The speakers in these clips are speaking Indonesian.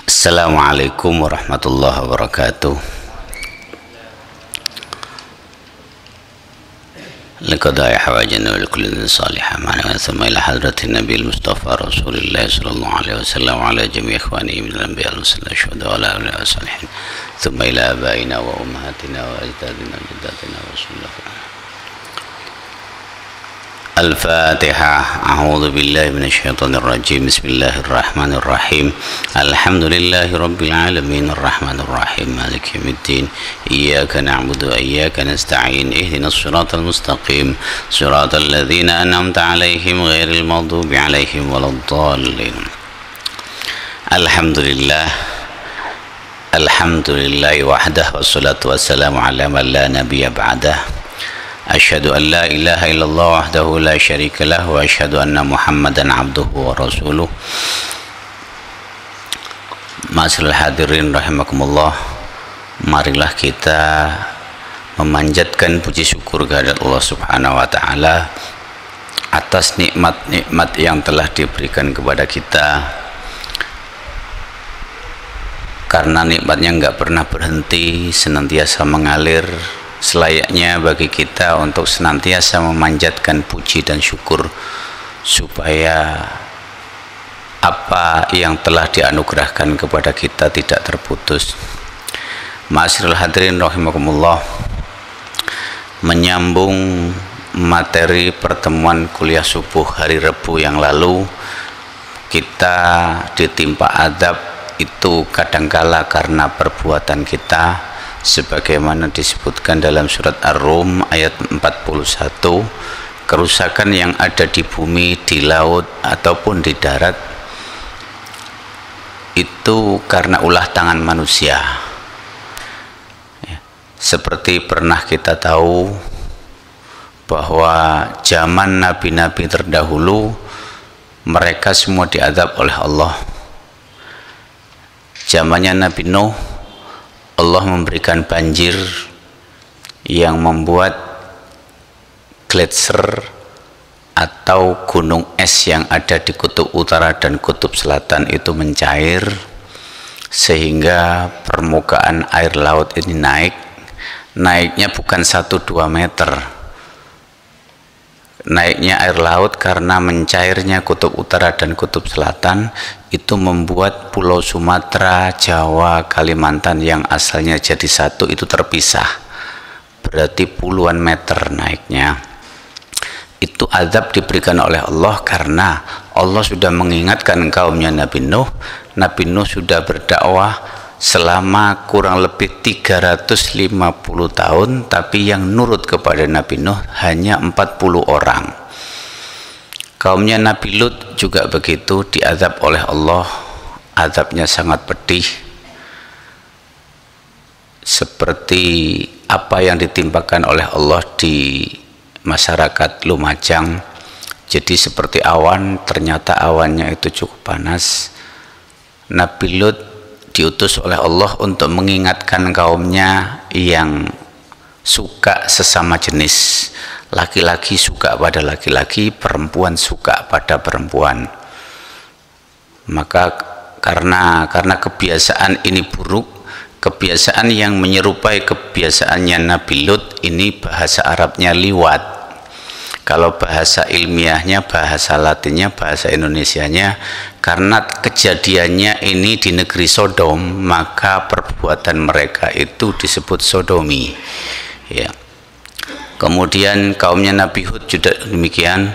Assalamualaikum warahmatullahi wabarakatuh. لقضاء حوائجنا ولكل صالحة معنا ثم إلى حضرة النبي المصطفى رسول الله صلى الله عليه وسلم وعلى جميع إخوانه من الأنبياء والرسل والشهداء والأولياء والصالحين ثم إلى آبائنا وأمهاتنا وأجدادنا وجداتنا ورسول الله. الفاتحة. أعوذ بالله من الشيطان الرجيم. بسم الله الرحمن الرحيم. الحمد لله رب العالمين الرحمن الرحيم مالك يوم الدين. إياك نعبد وإياك نستعين. اهدنا الصراط المستقيم صراط الذين أنعمت عليهم غير المغضوب عليهم ولا الضالين. الحمد لله وحده والصلاة والسلام على من لا نبي بعده. Asyhadu an la ilaha illallah wahdahu la syarika lah wa asyhadu anna Muhammadan abduhu wa rasuluh. Ma'asyiral hadirin rahimakumullah, marilah kita memanjatkan puji syukur kehadirat Allah Subhanahu wa taala atas nikmat-nikmat yang telah diberikan kepada kita, karena nikmatnya enggak pernah berhenti, senantiasa mengalir. Selayaknya bagi kita untuk senantiasa memanjatkan puji dan syukur supaya apa yang telah dianugerahkan kepada kita tidak terputus. Ma'asyiral hadirin rahimakumullah, menyambung materi pertemuan kuliah subuh hari Rabu yang lalu, kita ditimpa adab itu kadangkala karena perbuatan kita, sebagaimana disebutkan dalam surat Ar-Rum ayat 41, kerusakan yang ada di bumi, di laut ataupun di darat itu karena ulah tangan manusia. Seperti pernah kita tahu bahwa zaman nabi-nabi terdahulu mereka semua diazab oleh Allah. Zamannya Nabi Nuh, Allah memberikan banjir yang membuat gletser atau gunung es yang ada di kutub utara dan kutub selatan itu mencair, sehingga permukaan air laut ini naiknya bukan 1-2 meter. Naiknya air laut karena mencairnya kutub utara dan kutub selatan itu membuat pulau Sumatera, Jawa, Kalimantan yang asalnya jadi satu itu terpisah, berarti puluhan meter naiknya. Itu azab diberikan oleh Allah karena Allah sudah mengingatkan kaumnya Nabi Nuh. Nabi Nuh sudah berdakwah selama kurang lebih 350 tahun, tapi yang nurut kepada Nabi Nuh hanya 40 orang. Kaumnya Nabi Lut juga begitu, diazab oleh Allah. Azabnya sangat pedih, seperti apa yang ditimpakan oleh Allah di masyarakat Lumajang. Jadi seperti awan, ternyata awannya itu cukup panas. Nabi Lut diutus oleh Allah untuk mengingatkan kaumnya yang suka sesama jenis. Laki-laki suka pada laki-laki, perempuan suka pada perempuan. Maka karena kebiasaan ini buruk, kebiasaan yang menyerupai kebiasaannya Nabi Lut ini, bahasa Arabnya liwat. Kalau bahasa ilmiahnya, bahasa Latinnya, bahasa Indonesianya, karena kejadiannya ini di negeri Sodom, maka perbuatan mereka itu disebut sodomi. Ya. Kemudian kaumnya Nabi Hud juga demikian.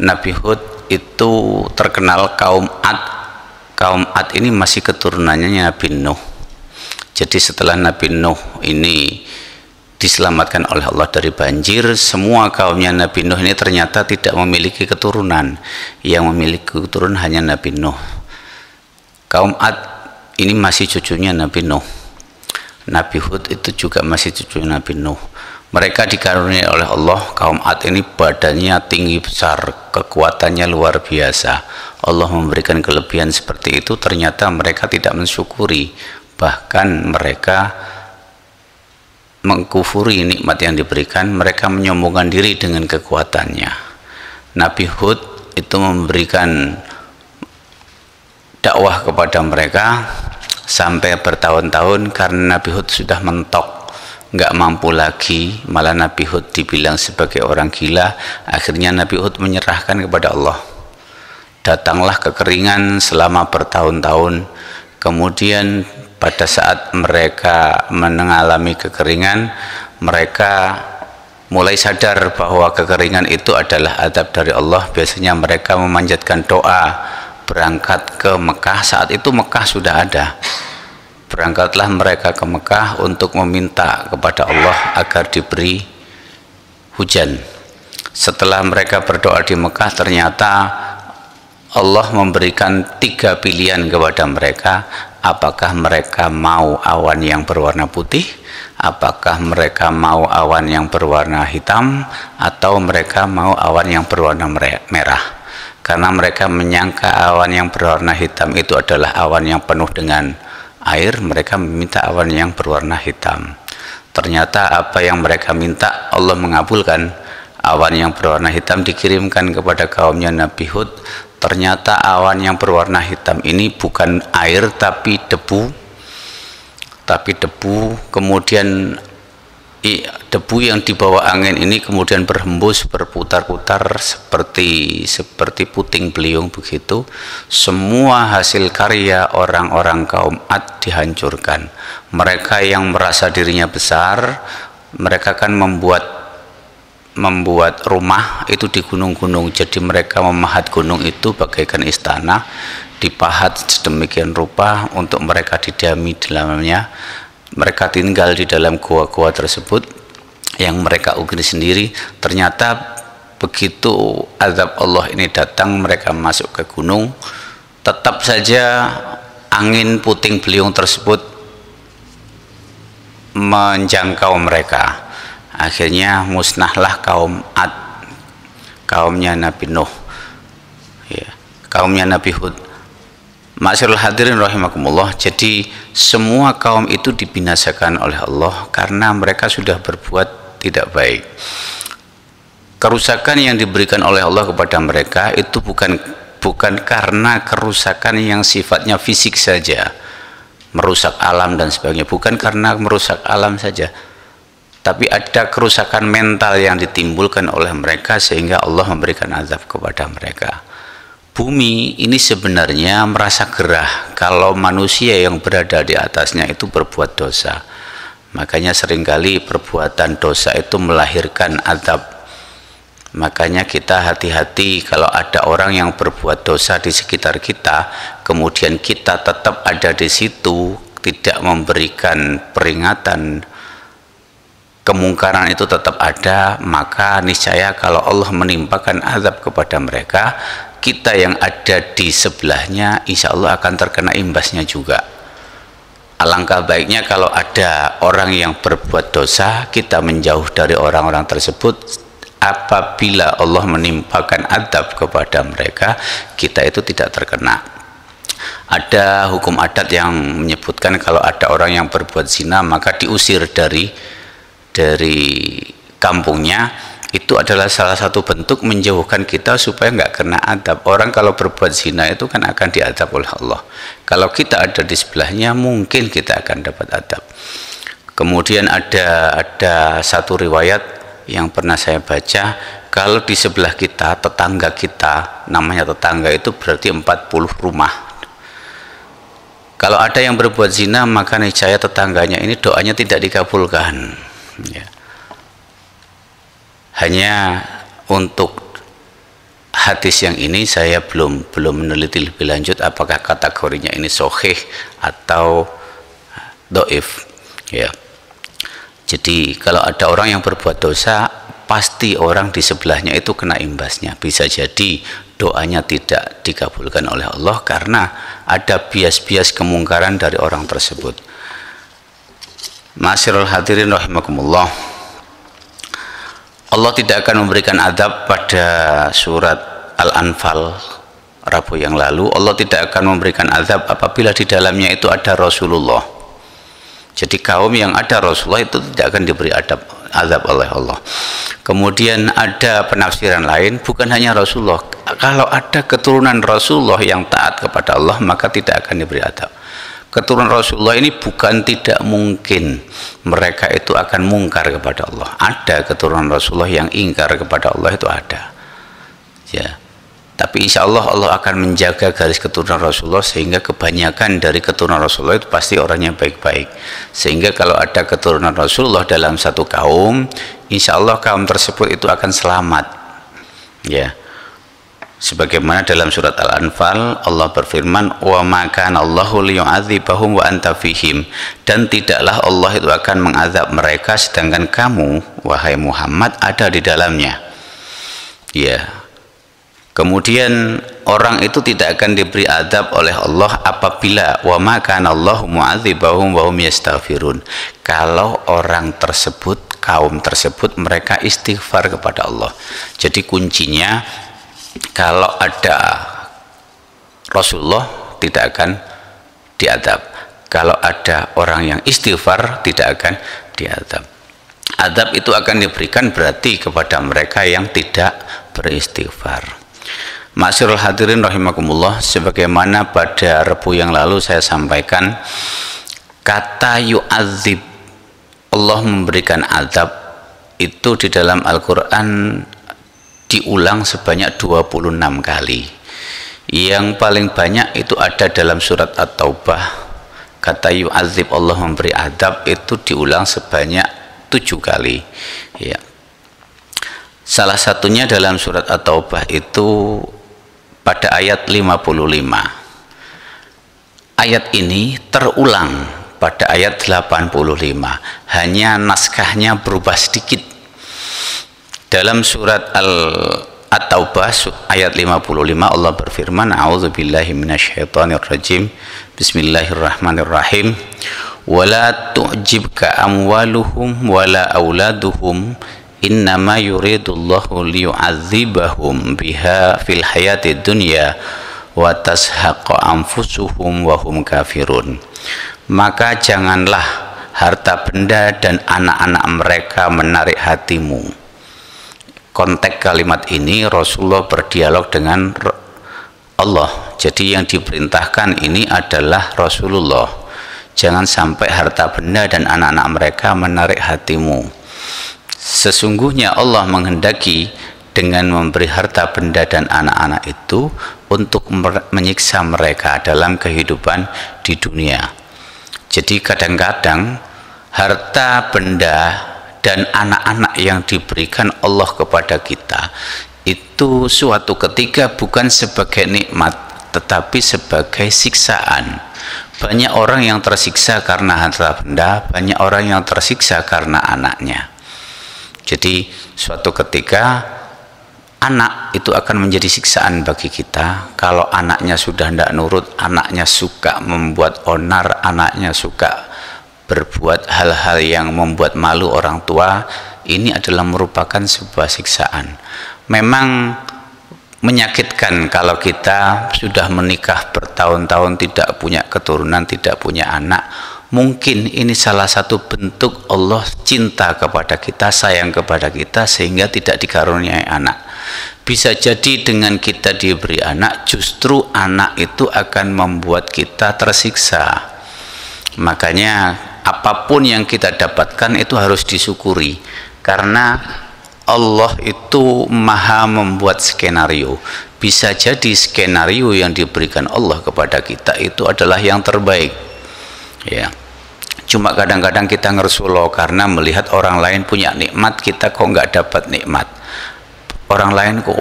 Nabi Hud itu terkenal kaum Ad. Kaum Ad ini masih keturunannya Nabi Nuh. Jadi setelah Nabi Nuh ini diselamatkan oleh Allah dari banjir, semua kaumnya Nabi Nuh ini ternyata tidak memiliki keturunan. Yang memiliki keturunan hanya Nabi Nuh. Kaum Ad ini masih cucunya Nabi Nuh. Nabi Hud itu juga masih cucu Nabi Nuh. Mereka dikaruniai oleh Allah. Kaum Ad ini badannya tinggi besar, kekuatannya luar biasa. Allah memberikan kelebihan seperti itu, ternyata mereka tidak mensyukuri. Bahkan mereka mengkufuri nikmat yang diberikan, mereka menyombongkan diri dengan kekuatannya. Nabi Hud itu memberikan dakwah kepada mereka sampai bertahun-tahun karena Nabi Hud sudah mentok, nggak mampu lagi, malah Nabi Hud dibilang sebagai orang gila. Akhirnya Nabi Hud menyerahkan kepada Allah. Datanglah kekeringan selama bertahun-tahun. Kemudian pada saat mereka mengalami kekeringan, mereka mulai sadar bahwa kekeringan itu adalah azab dari Allah. Biasanya mereka memanjatkan doa berangkat ke Mekah. Saat itu Mekah sudah ada. Berangkatlah mereka ke Mekah untuk meminta kepada Allah agar diberi hujan. Setelah mereka berdoa di Mekah, ternyata Allah memberikan 3 pilihan kepada mereka. Apakah mereka mau awan yang berwarna putih, apakah mereka mau awan yang berwarna hitam, atau mereka mau awan yang berwarna merah. Karena mereka menyangka awan yang berwarna hitam itu adalah awan yang penuh dengan air, mereka meminta awan yang berwarna hitam. Ternyata apa yang mereka minta Allah mengabulkan. Awan yang berwarna hitam dikirimkan kepada kaumnya Nabi Hud. Ternyata awan yang berwarna hitam ini bukan air tapi debu. Kemudian debu yang dibawa angin ini kemudian berhembus, berputar-putar seperti puting beliung begitu. Semua hasil karya orang-orang kaum Ad dihancurkan. Mereka yang merasa dirinya besar, mereka kan membuat rumah itu di gunung-gunung. Jadi mereka memahat gunung itu bagaikan istana, dipahat sedemikian rupa untuk mereka didiami di dalamnya. Mereka tinggal di dalam gua-gua tersebut yang mereka ukir sendiri. Ternyata begitu azab Allah ini datang, mereka masuk ke gunung, tetap saja angin puting beliung tersebut menjangkau mereka. Akhirnya musnahlah kaum Ad, kaumnya Nabi Nuh, ya, kaumnya Nabi Hud. Ma'asyiral hadirin rahimakumullah. Jadi semua kaum itu dibinasakan oleh Allah karena mereka sudah berbuat tidak baik. Kerusakan yang diberikan oleh Allah kepada mereka itu bukan karena kerusakan yang sifatnya fisik saja, merusak alam dan sebagainya, bukan karena merusak alam saja, tapi ada kerusakan mental yang ditimbulkan oleh mereka sehingga Allah memberikan azab kepada mereka. Bumi ini sebenarnya merasa gerah kalau manusia yang berada di atasnya itu berbuat dosa. Makanya seringkali perbuatan dosa itu melahirkan azab. Makanya kita hati-hati kalau ada orang yang berbuat dosa di sekitar kita, kemudian kita tetap ada di situ, tidak memberikan peringatan, kemungkaran itu tetap ada, maka niscaya kalau Allah menimpakan azab kepada mereka, kita yang ada di sebelahnya insya Allah akan terkena imbasnya juga. Alangkah baiknya kalau ada orang yang berbuat dosa, kita menjauh dari orang-orang tersebut. Apabila Allah menimpakan azab kepada mereka, kita itu tidak terkena. Ada hukum adat yang menyebutkan kalau ada orang yang berbuat zina maka diusir dari kampungnya. Itu adalah salah satu bentuk menjauhkan kita supaya nggak kena adab. Orang kalau berbuat zina itu kan akan diadab oleh Allah. Kalau kita ada di sebelahnya mungkin kita akan dapat adab. Kemudian ada satu riwayat yang pernah saya baca, kalau di sebelah kita, tetangga kita, namanya tetangga itu berarti 40 rumah. Kalau ada yang berbuat zina maka niscaya tetangganya ini doanya tidak dikabulkan, ya. Hanya untuk hadis yang ini saya belum meneliti lebih lanjut apakah kategorinya ini sahih atau dhaif, ya. Jadi kalau ada orang yang berbuat dosa, pasti orang di sebelahnya itu kena imbasnya. Bisa jadi doanya tidak dikabulkan oleh Allah karena ada bias-bias kemungkaran dari orang tersebut. Ma'asyiral hadirin rahimakumullah. Allah tidak akan memberikan azab pada surat Al-Anfal Rabu yang lalu. Allah tidak akan memberikan azab apabila di dalamnya itu ada Rasulullah. Jadi kaum yang ada Rasulullah itu tidak akan diberi azab oleh Allah. Kemudian ada penafsiran lain, bukan hanya Rasulullah, kalau ada keturunan Rasulullah yang taat kepada Allah maka tidak akan diberi azab. Keturunan Rasulullah ini bukan tidak mungkin mereka itu akan mungkar kepada Allah. Ada keturunan Rasulullah yang ingkar kepada Allah, itu ada ya. Tapi insya Allah Allah akan menjaga garis keturunan Rasulullah, sehingga kebanyakan dari keturunan Rasulullah itu pasti orangnya baik-baik. Sehingga kalau ada keturunan Rasulullah dalam satu kaum, insya Allah kaum tersebut itu akan selamat ya. Sebagaimana dalam surat Al-Anfal Allah berfirman, wa ma kana Allahu liyu'adzibahum wa anta fihim, dan tidaklah Allah itu akan mengazab mereka sedangkan kamu wahai Muhammad ada di dalamnya ya. Kemudian orang itu tidak akan diberi azab oleh Allah apabila wa ma kana Allahu mu'adzibahum wa hum yastaghfirun, kalau orang tersebut, kaum tersebut mereka istighfar kepada Allah. Jadi kuncinya kalau ada Rasulullah tidak akan diazab, kalau ada orang yang istighfar tidak akan diazab. Azab itu akan diberikan berarti kepada mereka yang tidak beristighfar. Ma'asyiral hadirin rahimakumullah, sebagaimana pada Rabu yang lalu saya sampaikan, kata yu'adzib, Allah memberikan azab, itu di dalam Al-Quran diulang sebanyak 26 kali. Yang paling banyak itu ada dalam surat At-Taubah. Kata yu'adzib, Allah memberi azab, itu diulang sebanyak 7 kali ya. Salah satunya dalam surat At-Taubah itu pada ayat 55. Ayat ini terulang pada ayat 85, hanya naskahnya berubah sedikit. Dalam surat At-Taubah ayat 55 Allah berfirman, a'udzubillahi minasyaitonirrajim, bismillahirrahmanirrahim, wala tu'jibka amwaluhum wala auladuhum innama yuridullahu liyu'adzibahum biha fil hayati dunya wa tashaqqa anfusuhum wa hum kafirun. Maka janganlah harta benda dan anak-anak mereka menarik hatimu. Konteks kalimat ini Rasulullah berdialog dengan Allah. Jadi yang diperintahkan ini adalah Rasulullah. Jangan sampai harta benda dan anak-anak mereka menarik hatimu. Sesungguhnya Allah menghendaki dengan memberi harta benda dan anak-anak itu untuk menyiksa mereka dalam kehidupan di dunia. Jadi kadang-kadang harta benda dan anak-anak yang diberikan Allah kepada kita itu suatu ketika bukan sebagai nikmat tetapi sebagai siksaan. Banyak orang yang tersiksa karena harta benda, banyak orang yang tersiksa karena anaknya. Jadi suatu ketika anak itu akan menjadi siksaan bagi kita. Kalau anaknya sudah tidak nurut, anaknya suka membuat onar, anaknya suka berbuat hal-hal yang membuat malu orang tua, ini adalah merupakan sebuah siksaan. Memang menyakitkan kalau kita sudah menikah bertahun-tahun tidak punya keturunan, tidak punya anak. Mungkin ini salah satu bentuk Allah cinta kepada kita, sayang kepada kita, sehingga tidak dikaruniai anak. Bisa jadi dengan kita diberi anak, justru anak itu akan membuat kita tersiksa. Makanya apapun yang kita dapatkan itu harus disyukuri, karena Allah itu maha membuat skenario. Bisa jadi skenario yang diberikan Allah kepada kita itu adalah yang terbaik ya. Cuma kadang-kadang kita ngersuloh karena melihat orang lain punya nikmat, kita kok nggak dapat nikmat. Orang lain kok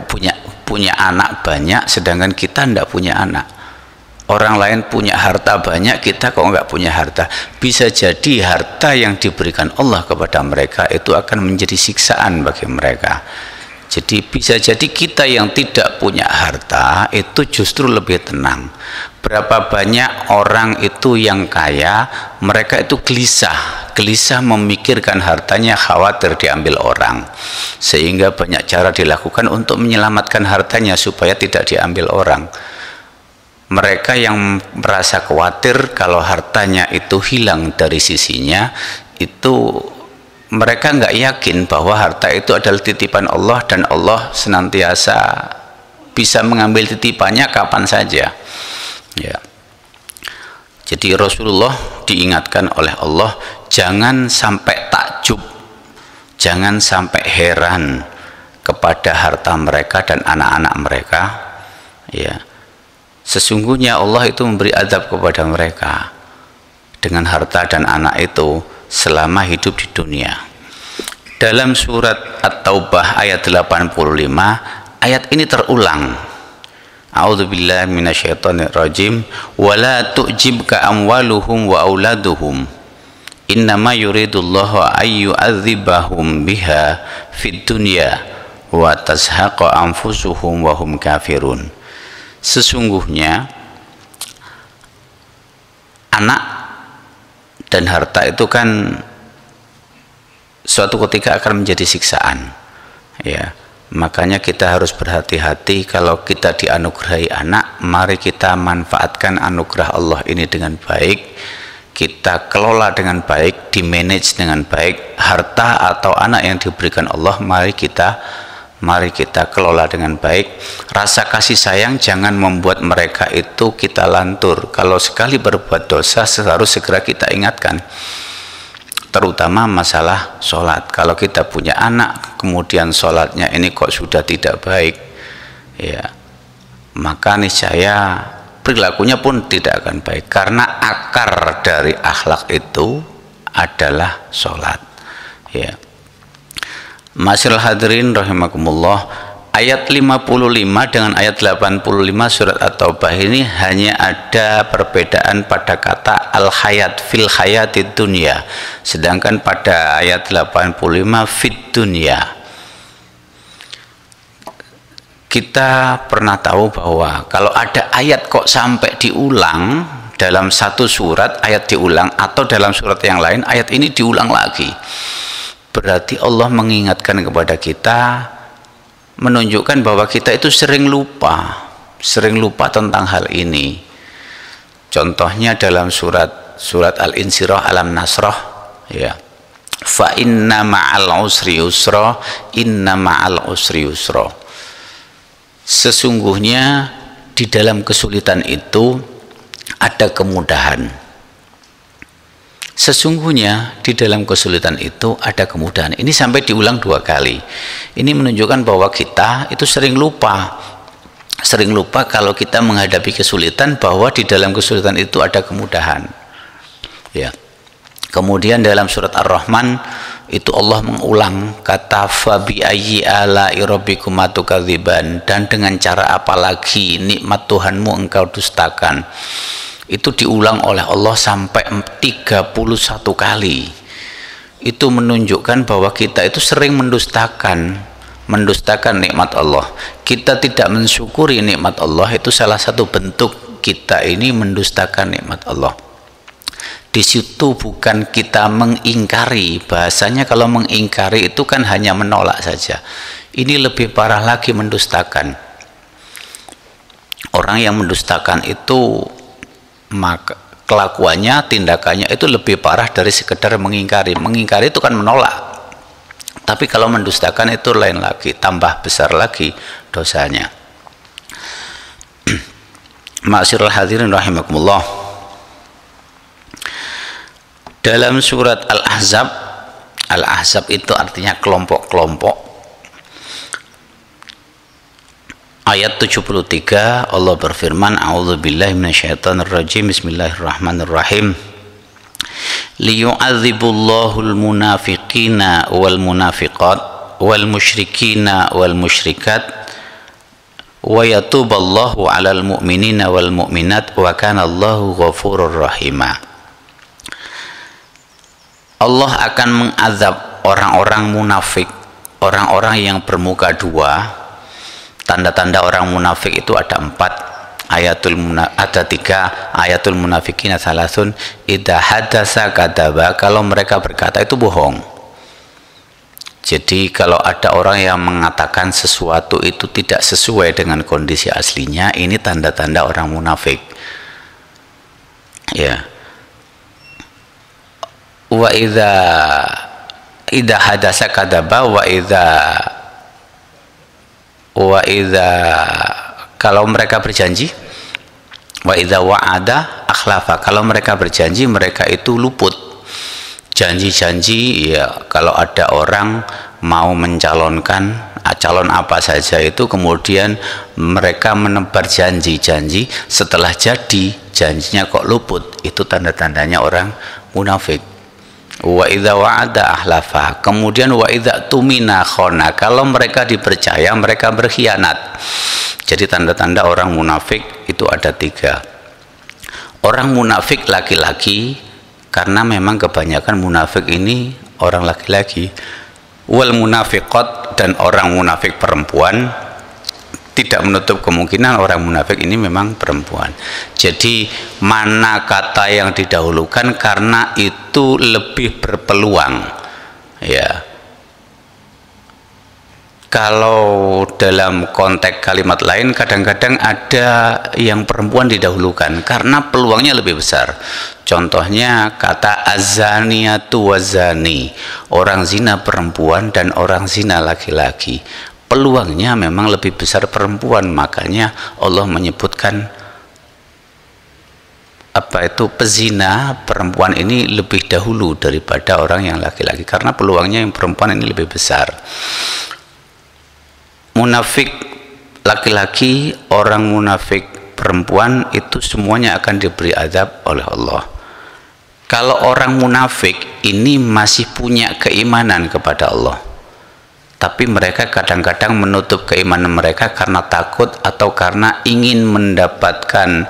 punya anak banyak, sedangkan kita nggak punya anak. Orang lain punya harta banyak, kita kok nggak punya harta. Bisa jadi harta yang diberikan Allah kepada mereka itu akan menjadi siksaan bagi mereka. Jadi bisa jadi kita yang tidak punya harta itu justru lebih tenang. Berapa banyak orang itu yang kaya, mereka itu gelisah memikirkan hartanya, khawatir diambil orang, sehingga banyak cara dilakukan untuk menyelamatkan hartanya supaya tidak diambil orang. Mereka yang merasa khawatir kalau hartanya itu hilang dari sisinya, itu mereka nggak yakin bahwa harta itu adalah titipan Allah dan Allah senantiasa bisa mengambil titipannya kapan saja. Ya. Jadi Rasulullah diingatkan oleh Allah, jangan sampai takjub, jangan sampai heran kepada harta mereka dan anak-anak mereka. Ya. Sesungguhnya Allah itu memberi azab kepada mereka dengan harta dan anak itu selama hidup di dunia. Dalam surat At-Taubah ayat 85, ayat ini terulang. A'udzubillahi minasyaitonirrajim. Wala tu'jibka amwaluhum wa auladuhum. Innama yuridullahu ayyu'adzibahum biha fid dunya wa tazhaqa anfusuhum wa hum kafirun. Sesungguhnya anak dan harta itu kan suatu ketika akan menjadi siksaan, ya. Makanya kita harus berhati-hati kalau kita dianugerahi anak, mari kita manfaatkan anugerah Allah ini dengan baik, kita kelola dengan baik, dimanage dengan baik. Harta atau anak yang diberikan Allah, mari kita kelola dengan baik. Rasa kasih sayang jangan membuat mereka itu kita lantur. Kalau sekali berbuat dosa harus segera kita ingatkan, terutama masalah sholat. Kalau kita punya anak kemudian sholatnya ini kok sudah tidak baik, ya, maka niscaya perilakunya pun tidak akan baik, karena akar dari akhlak itu adalah sholat, ya. Masyarul hadirin rahimakumullah, ayat 55 dengan ayat 85 surat At-Taubah ini hanya ada perbedaan pada kata al-hayat, fil hayatid dunya, sedangkan pada ayat 85 fid dunya. Kita pernah tahu bahwa kalau ada ayat kok sampai diulang dalam satu surat, ayat diulang, atau dalam surat yang lain ayat ini diulang lagi, berarti Allah mengingatkan kepada kita, menunjukkan bahwa kita itu sering lupa tentang hal ini. Contohnya dalam surat Al-Insyirah, Alam Nasrah, ya. Fa inna ma'al usri yusra, inna ma'al usri yusra. Sesungguhnya di dalam kesulitan itu ada kemudahan. Sesungguhnya di dalam kesulitan itu ada kemudahan. Ini sampai diulang 2 kali. Ini menunjukkan bahwa kita itu sering lupa kalau kita menghadapi kesulitan, bahwa di dalam kesulitan itu ada kemudahan, ya. Kemudian dalam surat Ar-Rahman itu Allah mengulang kata fabi ayyi ala'i rabbikuma tukadziban, dan dengan cara apa lagi nikmat Tuhanmu engkau dustakan. Itu diulang oleh Allah sampai 31 kali. Itu menunjukkan bahwa kita itu sering mendustakan nikmat Allah. Kita tidak mensyukuri nikmat Allah, itu salah satu bentuk kita ini mendustakan nikmat Allah. Di situ bukan kita mengingkari, bahasanya kalau mengingkari itu kan hanya menolak saja. Ini lebih parah lagi, mendustakan. Orang yang mendustakan itu, maka kelakuannya, tindakannya itu lebih parah dari sekedar mengingkari. Mengingkari itu kan menolak, tapi kalau mendustakan itu lain lagi, tambah besar lagi dosanya. Ma'asyiral hadirin rahimakumullah, dalam surat Al-Ahzab itu artinya kelompok-kelompok, ayat 73 Allah berfirman, a'udzubillahi minasyaitonirrajim, bismillahirrahmanirrahim. Liyu'adzibullahul munafiqina wal munafiqat wal musyrikina wal musyrikat wa yatuballahu 'alal mu'minina wal mu'minat wa kana Allahu ghafurur rahima. Allah akan mengazab orang-orang munafik, orang-orang yang bermuka dua. Tanda-tanda orang munafik itu ada 4. Ada 3. Ayatul munafiqina salasun, idza hadasa kadzaba, kalau mereka berkata itu bohong. Jadi kalau ada orang yang mengatakan sesuatu itu tidak sesuai dengan kondisi aslinya, ini tanda-tanda orang munafik. Ya. Wa idza hadasa kadaba wa idza kalau mereka berjanji, wa idza wa'ada akhlafa, kalau mereka berjanji mereka itu luput janji-janji. Ya, kalau ada orang mau mencalonkan calon apa saja itu, kemudian mereka menebar janji-janji, setelah jadi janjinya kok luput, itu tanda-tandanya orang munafik. Wa idza wa'ada ahlafa, kemudian wa idza tumina khona, kalau mereka dipercaya mereka berkhianat. Jadi tanda-tanda orang munafik itu ada 3. Orang munafik laki-laki, karena memang kebanyakan munafik ini orang laki-laki. Wal munafiqat, dan orang munafik perempuan, tidak menutup kemungkinan orang munafik ini memang perempuan. Jadi mana kata yang didahulukan karena itu lebih berpeluang. Ya. Kalau dalam konteks kalimat lain kadang-kadang ada yang perempuan didahulukan karena peluangnya lebih besar. Contohnya kata azaniyatu wazani, orang zina perempuan dan orang zina laki-laki. Peluangnya memang lebih besar perempuan, makanya Allah menyebutkan pezina perempuan ini lebih dahulu daripada orang yang laki-laki, karena peluangnya yang perempuan ini lebih besar. Munafik laki-laki, orang munafik perempuan itu semuanya akan diberi azab oleh Allah. Kalau orang munafik ini masih punya keimanan kepada Allah, tapi mereka kadang-kadang menutup keimanan mereka karena takut atau karena ingin mendapatkan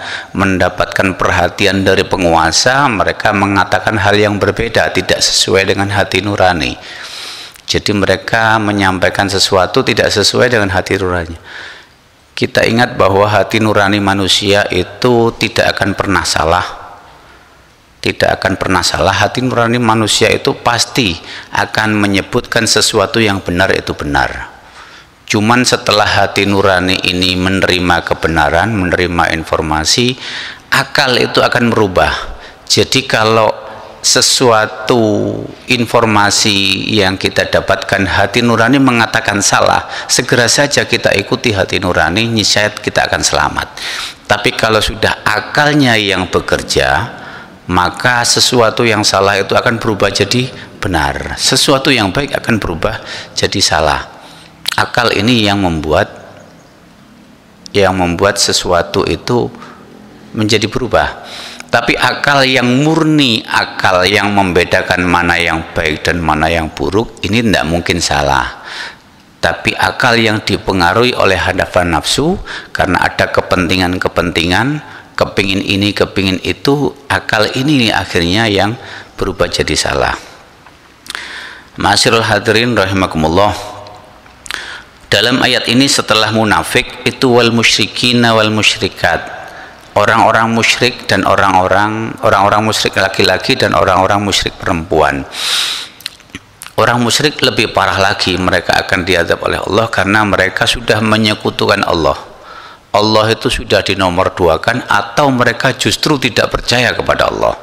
perhatian dari penguasa. Mereka mengatakan hal yang berbeda, tidak sesuai dengan hati nurani. Jadi mereka menyampaikan sesuatu tidak sesuai dengan hati nurani. Kita ingat bahwa hati nurani manusia itu tidak akan pernah salah. Tidak akan pernah salah. Hati nurani manusia itu pasti akan menyebutkan sesuatu yang benar itu benar. Cuman setelah hati nurani ini menerima kebenaran, menerima informasi, akal itu akan merubah. Jadi kalau sesuatu informasi yang kita dapatkan hati nurani mengatakan salah, segera saja kita ikuti hati nurani, niscaya kita akan selamat. Tapi kalau sudah akalnya yang bekerja, maka sesuatu yang salah itu akan berubah jadi benar, sesuatu yang baik akan berubah jadi salah. Akal ini yang membuat sesuatu itu menjadi berubah. Tapi akal yang murni, akal yang membedakan mana yang baik dan mana yang buruk, ini tidak mungkin salah. Tapi akal yang dipengaruhi oleh hadapan nafsu, karena ada kepentingan-kepentingan, kepingin ini, kepingin itu, akal ini akhirnya yang berubah jadi salah. Ma'asyiral hadirin rahimakumullah. Dalam ayat ini setelah munafik itu wal musyrikina wal musyrikat, orang-orang musyrik dan orang-orang musyrik laki-laki dan orang-orang musyrik perempuan. Orang musyrik lebih parah lagi, mereka akan diazab oleh Allah karena mereka sudah menyekutukan Allah. Allah itu sudah dinomorduakan, atau mereka justru tidak percaya kepada Allah.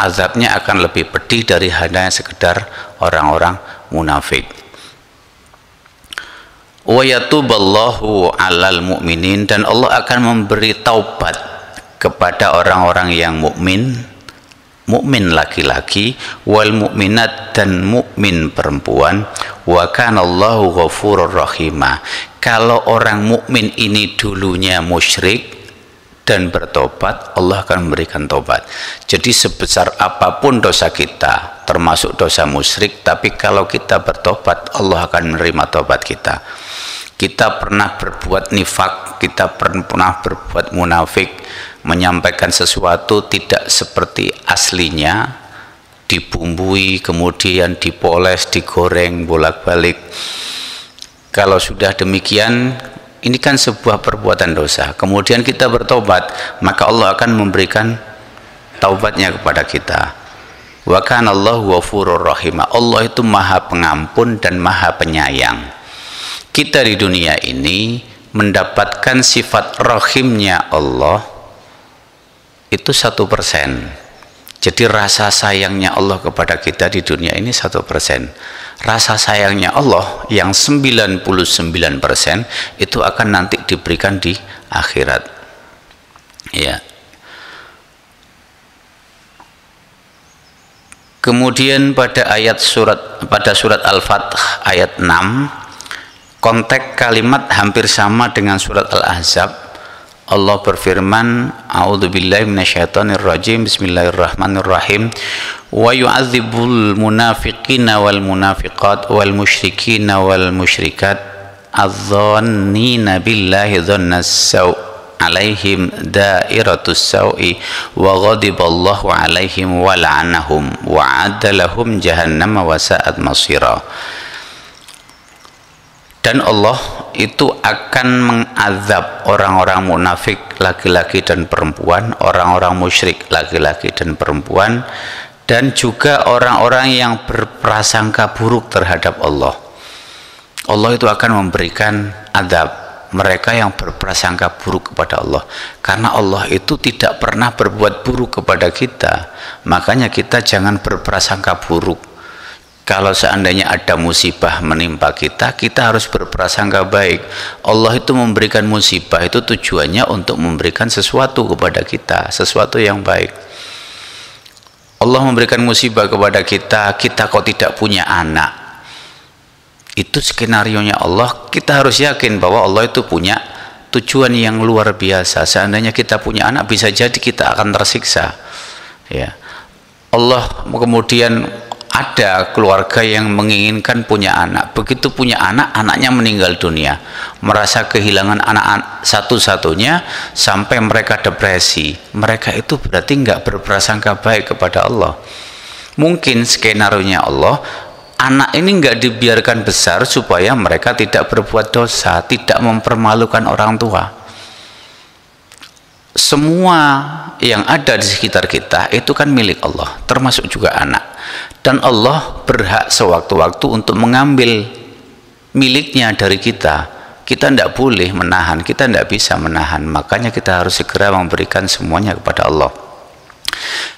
Azabnya akan lebih pedih dari hanya sekedar orang-orang munafik. Wa yatuballahu 'alal mu'minin, dan Allah akan memberi taubat kepada orang-orang yang mukmin laki-laki, wal mu'minat, dan mukmin perempuan. Wa kanallahu ghafurur rahimah. Kalau orang mukmin ini dulunya musyrik dan bertobat, Allah akan memberikan tobat. Jadi sebesar apapun dosa kita, termasuk dosa musyrik, tapi kalau kita bertobat, Allah akan menerima tobat kita. Kita pernah berbuat nifak, kita pernah berbuat munafik, menyampaikan sesuatu tidak seperti aslinya, dibumbui, kemudian dipoles, digoreng, bolak-balik. Kalau sudah demikian, ini kan sebuah perbuatan dosa. Kemudian kita bertobat, maka Allah akan memberikan taubatnya kepada kita. Wa kanallahu ghafurur rahim. Allah itu Maha Pengampun dan Maha Penyayang. Kita di dunia ini mendapatkan sifat rahimnya Allah itu 1%. Jadi rasa sayangnya Allah kepada kita di dunia ini 1%. Rasa sayangnya Allah yang 99% itu akan nanti diberikan di akhirat. Ya. Kemudian pada surat Al-Fath ayat 6, konteks kalimat hampir sama dengan surat Al-Ahzab. Allah berfirman, a'udzubillahi minasyaitonirrajim, bismillahirrahmanirrahim, wa yu'adzibul munafiqina wal munafiqat wal musyrikina wal musyrikat adh-dhannina billahi dhannas saw' alaihim dairatus sau'i wa ghadiballahu alaihim wa la'anahum wa 'adda lahum jahannama wa sa'at masira. Dan Allah itu akan mengazab orang-orang munafik laki-laki dan perempuan, orang-orang musyrik laki-laki dan perempuan, dan juga orang-orang yang berprasangka buruk terhadap Allah. Allah itu akan memberikan azab mereka yang berprasangka buruk kepada Allah, karena Allah itu tidak pernah berbuat buruk kepada kita. Makanya kita jangan berprasangka buruk. Kalau seandainya ada musibah menimpa kita, kita harus berprasangka baik. Allah itu memberikan musibah itu tujuannya untuk memberikan sesuatu kepada kita, sesuatu yang baik. Allah memberikan musibah kepada kita, kita kok tidak punya anak. Itu skenarionya Allah. Kita harus yakin bahwa Allah itu punya tujuan yang luar biasa. Seandainya kita punya anak, bisa jadi kita akan tersiksa. Ya. Allah kemudian ada keluarga yang menginginkan punya anak. Begitu punya anak, anaknya meninggal dunia, merasa kehilangan anak satu-satunya sampai mereka depresi. Mereka itu berarti nggak berprasangka baik kepada Allah. Mungkin skenarionya Allah, anak ini nggak dibiarkan besar supaya mereka tidak berbuat dosa, tidak mempermalukan orang tua. Semua yang ada di sekitar kita itu kan milik Allah, termasuk juga anak. Dan Allah berhak sewaktu-waktu untuk mengambil miliknya dari kita. Kita tidak boleh menahan, kita tidak bisa menahan. Makanya kita harus segera memberikan semuanya kepada Allah.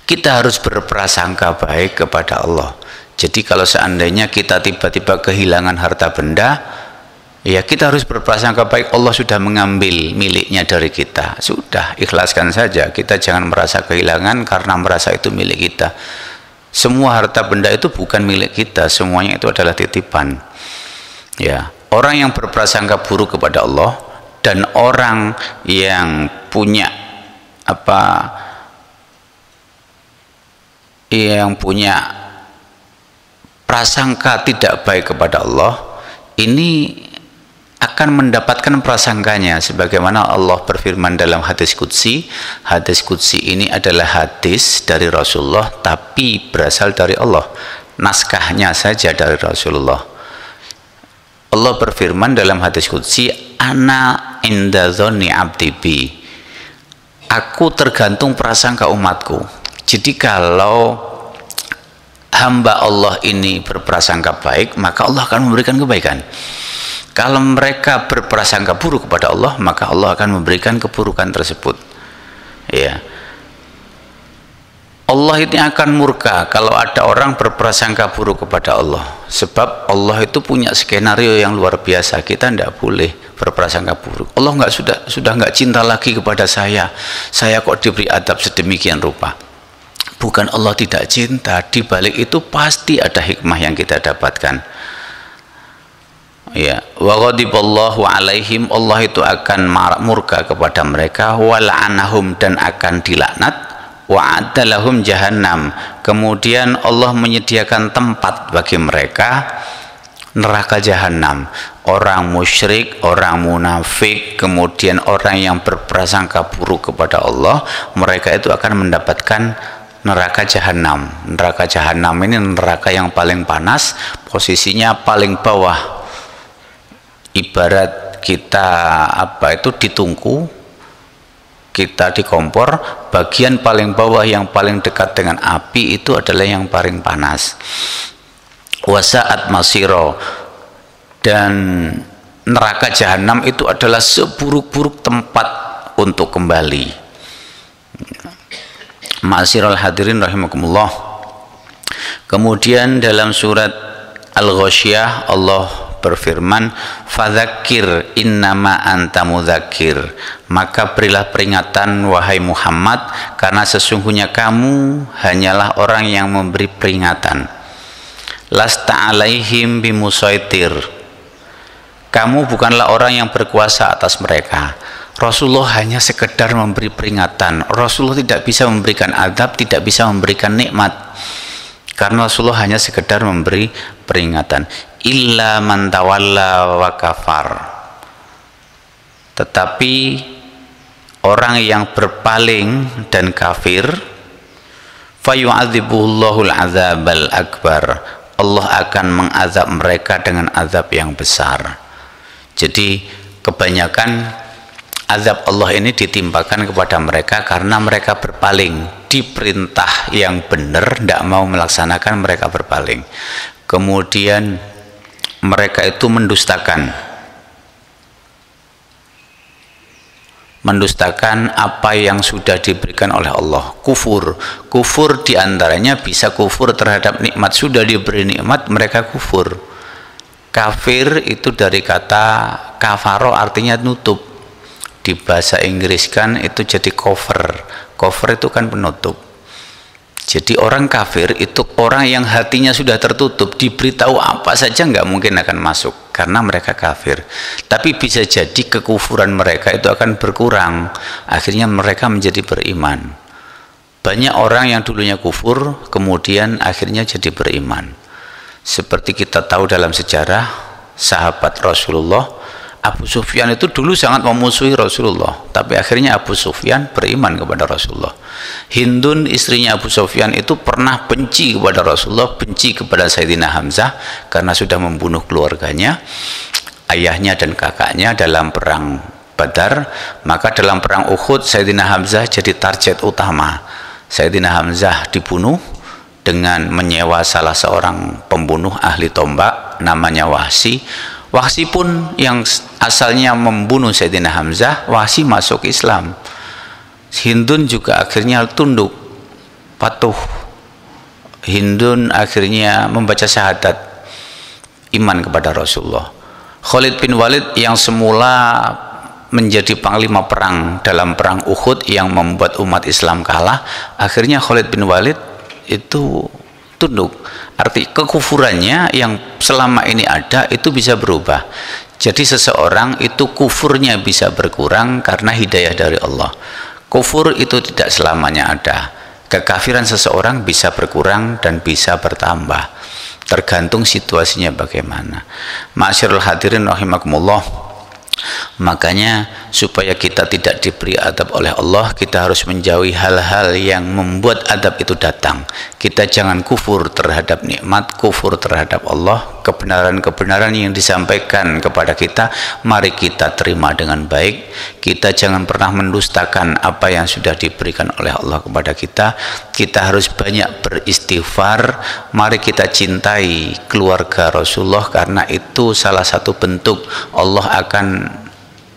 Kita harus berprasangka baik kepada Allah. Jadi kalau seandainya kita tiba-tiba kehilangan harta benda, ya kita harus berprasangka baik, Allah sudah mengambil miliknya dari kita. Sudah, ikhlaskan saja. Kita jangan merasa kehilangan karena merasa itu milik kita. Semua harta benda itu bukan milik kita, semuanya itu adalah titipan. Ya, orang yang berprasangka buruk kepada Allah dan orang yang punya prasangka tidak baik kepada Allah, ini akan mendapatkan prasangkanya, sebagaimana Allah berfirman dalam hadis qudsi. Hadis qudsi ini adalah hadis dari Rasulullah tapi berasal dari Allah, naskahnya saja dari Rasulullah. Allah berfirman dalam hadis qudsi, ana inda dzanni abdi bi, aku tergantung prasangka umatku. Jadi kalau hamba Allah ini berprasangka baik, maka Allah akan memberikan kebaikan. Kalau mereka berprasangka buruk kepada Allah, maka Allah akan memberikan keburukan tersebut. Ya. Allah ini akan murka kalau ada orang berprasangka buruk kepada Allah. Sebab Allah itu punya skenario yang luar biasa. Kita tidak boleh berprasangka buruk. Allah sudah nggak cinta lagi kepada saya. Saya kok diberi adab sedemikian rupa. Bukan Allah tidak cinta. Di balik itu pasti ada hikmah yang kita dapatkan. Ya, wa ghadiballahu alaihim, Allah itu akan murka kepada mereka, wa la'anahum, dan akan dilaknat, wa adalahum jahannam, kemudian Allah menyediakan tempat bagi mereka neraka jahanam. Orang musyrik, orang munafik, kemudian orang yang berprasangka buruk kepada Allah, mereka itu akan mendapatkan neraka jahanam. Neraka jahanam ini neraka yang paling panas, posisinya paling bawah. Ibarat kita ditungku, kita di kompor, bagian paling bawah yang paling dekat dengan api itu adalah yang paling panas. Wasaat masiro, dan neraka jahanam itu adalah seburuk-buruk tempat untuk kembali. Ma'asyiral hadirin rahimakumullah. Kemudian dalam surat Al-Ghasyiyah Allah berfirman, fadzakir innama anta mudzakir, maka berilah peringatan wahai Muhammad, karena sesungguhnya kamu hanyalah orang yang memberi peringatan. Lasta alaihim bimusaitir, kamu bukanlah orang yang berkuasa atas mereka. Rasulullah hanya sekedar memberi peringatan. Rasulullah tidak bisa memberikan adab, tidak bisa memberikan nikmat, karena Rasulullah hanya sekedar memberi peringatan. Illa man tawalla wa kafar, tetapi orang yang berpaling dan kafir, fayu'adzibuhullahul azabal akbar, Allah akan mengazab mereka dengan azab yang besar. Jadi kebanyakan azab Allah ini ditimpakan kepada mereka karena mereka berpaling, diperintah yang benar tidak mau melaksanakan, mereka berpaling. Kemudian mereka itu mendustakan apa yang sudah diberikan oleh Allah. Kufur diantaranya bisa kufur terhadap nikmat. Sudah diberi nikmat mereka kufur. Kafir itu dari kata kafaro, artinya nutup. Di bahasa Inggris kan itu jadi cover itu kan penutup. Jadi orang kafir itu orang yang hatinya sudah tertutup, diberitahu apa saja nggak mungkin akan masuk karena mereka kafir. Tapi bisa jadi kekufuran mereka itu akan berkurang, akhirnya mereka menjadi beriman. Banyak orang yang dulunya kufur kemudian akhirnya jadi beriman. Seperti kita tahu dalam sejarah sahabat Rasulullah, Abu Sufyan itu dulu sangat memusuhi Rasulullah, tapi akhirnya Abu Sufyan beriman kepada Rasulullah. Hindun istrinya Abu Sufyan itu pernah benci kepada Rasulullah, benci kepada Sayyidina Hamzah karena sudah membunuh keluarganya, ayahnya dan kakaknya dalam perang Badar. Maka dalam perang Uhud Sayyidina Hamzah jadi target utama. Sayyidina Hamzah dibunuh dengan menyewa salah seorang pembunuh ahli tombak namanya Wahsy. Wahsy pun yang asalnya membunuh Sayyidina Hamzah, Wahsy masuk Islam. Hindun juga akhirnya tunduk, patuh. Hindun akhirnya membaca syahadat, iman kepada Rasulullah. Khalid bin Walid yang semula menjadi panglima perang dalam perang Uhud yang membuat umat Islam kalah, akhirnya Khalid bin Walid itu tunduk. Arti kekufurannya yang selama ini ada itu bisa berubah. Jadi seseorang itu kufurnya bisa berkurang karena hidayah dari Allah. Kufur itu tidak selamanya ada. Kekafiran seseorang bisa berkurang dan bisa bertambah, tergantung situasinya bagaimana. Ma'asyiral hadirin rahimakumullah. Makanya supaya kita tidak diberi adab oleh Allah, kita harus menjauhi hal-hal yang membuat adab itu datang. Kita jangan kufur terhadap nikmat, kufur terhadap Allah. Kebenaran-kebenaran yang disampaikan kepada kita, mari kita terima dengan baik. Kita jangan pernah mendustakan apa yang sudah diberikan oleh Allah kepada kita. Kita harus banyak beristighfar. Mari kita cintai keluarga Rasulullah, karena itu salah satu bentuk Allah akan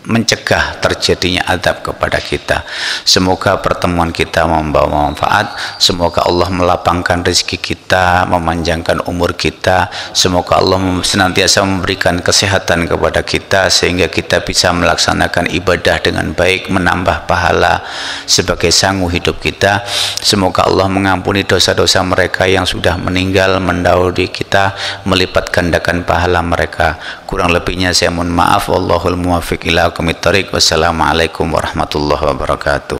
mencegah terjadinya adab kepada kita. Semoga pertemuan kita membawa manfaat. Semoga Allah melapangkan rezeki kita, memanjangkan umur kita. Semoga Allah senantiasa memberikan kesehatan kepada kita sehingga kita bisa melaksanakan ibadah dengan baik, menambah pahala sebagai sanggup hidup kita. Semoga Allah mengampuni dosa-dosa mereka yang sudah meninggal, mendahului kita, melipat gandakan pahala mereka. Kurang lebihnya saya mohon maaf. Wallahul muwaffiq ila aqwamit thoriq. Wassalamualaikum warahmatullahi wabarakatuh.